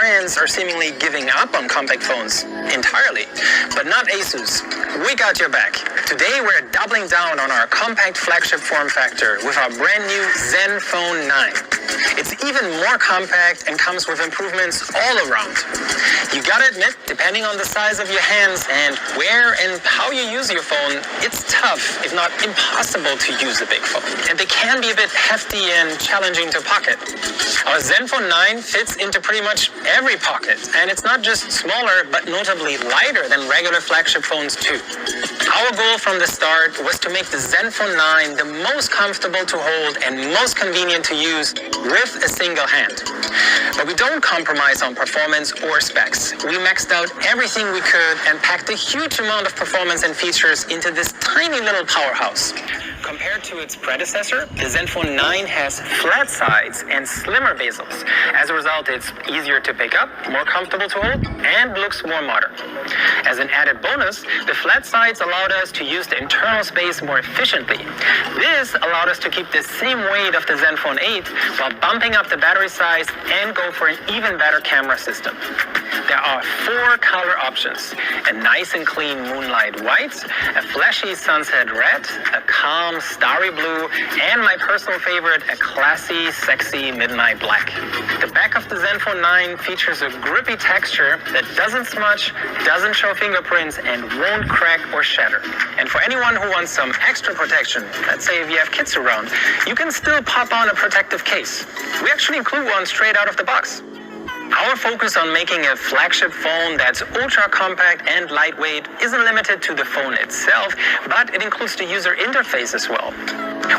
brands are seemingly giving up on compact phones entirely, but not Asus. We got your back. Today we're doubling down on our compact flagship form factor with our brand new Zenfone 9. It's even more compact and comes with improvements all around. You gotta admit, depending on the size of your hands and where and how you use your phone, it's tough, if not impossible, to use a big phone. And they can be a bit hefty and challenging to pocket. Our Zenfone 9 fits into pretty much every pocket, and it's not just smaller, but notably lighter than regular flagship phones too. Our goal from the start was to make the Zenfone 9 the most comfortable to hold and most convenient to use with a single hand. But we don't compromise on performance or specs. We maxed out everything we could and packed a huge amount of performance and features into this tiny little powerhouse. Compared to its predecessor, the Zenfone 9 has flat sides and slimmer bezels. As a result, it's easier to pick up, more comfortable to hold, and looks more modern. As an added bonus, the flat sides allowed us to use the internal space more efficiently. This allowed us to keep the same weight of the Zenfone 8 while bumping up the battery size and go for an even better camera system. There are 4 color options: a nice and clean moonlight white, a flashy sunset red, a calm starry blue, and my personal favorite, a classy, sexy midnight black. The back of the Zenfone 9 features a grippy texture that doesn't smudge, doesn't show fingerprints, and won't crack or shatter. And for anyone who wants some extra protection, let's say if you have kids around, you can still pop on a protective case. We actually include one straight out of the box. Our focus on making a flagship phone that's ultra compact and lightweight isn't limited to the phone itself, but it includes the user interface as well.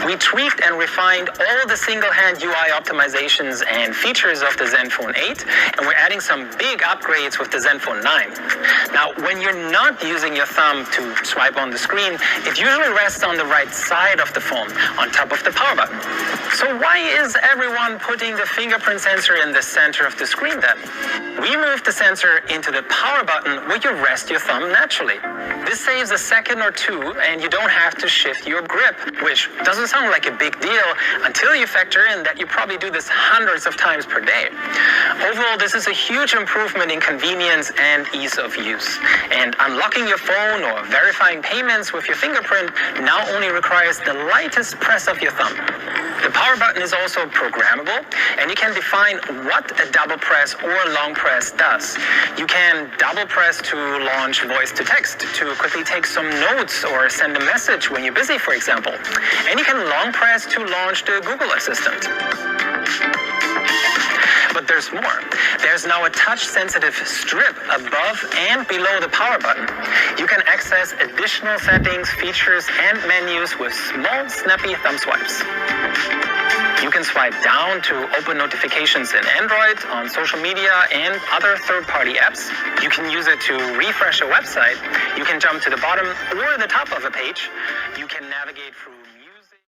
We tweaked and refined all the single-hand UI optimizations and features of the Zenfone 8, and we're adding some big upgrades with the Zenfone 9. Now, when you're not using your thumb to swipe on the screen, it usually rests on the right side of the phone, on top of the power button. So why is everyone putting the fingerprint sensor in the center of the screen then? We moved the sensor into the power button where you rest your thumb naturally. This saves a second or two, and you don't have to shift your grip, which doesn't sound like a big deal until you factor in that you probably do this hundreds of times per day. Overall, this is a huge improvement in convenience and ease of use. And unlocking your phone or verifying payments with your fingerprint now only requires the lightest press of your thumb. The power button is also programmable, and you can define what a double press or long press does. You can double press to launch voice to text, to quickly take some notes or send a message when you're busy, for example. And you can long press to launch the Google Assistant. But there's more. There's now a touch-sensitive strip above and below the power button. You can access additional settings, features, and menus with small, snappy thumb swipes. You can swipe down to open notifications in Android, on social media, and other third-party apps. You can use it to refresh a website. You can jump to the bottom or the top of a page. You can navigate through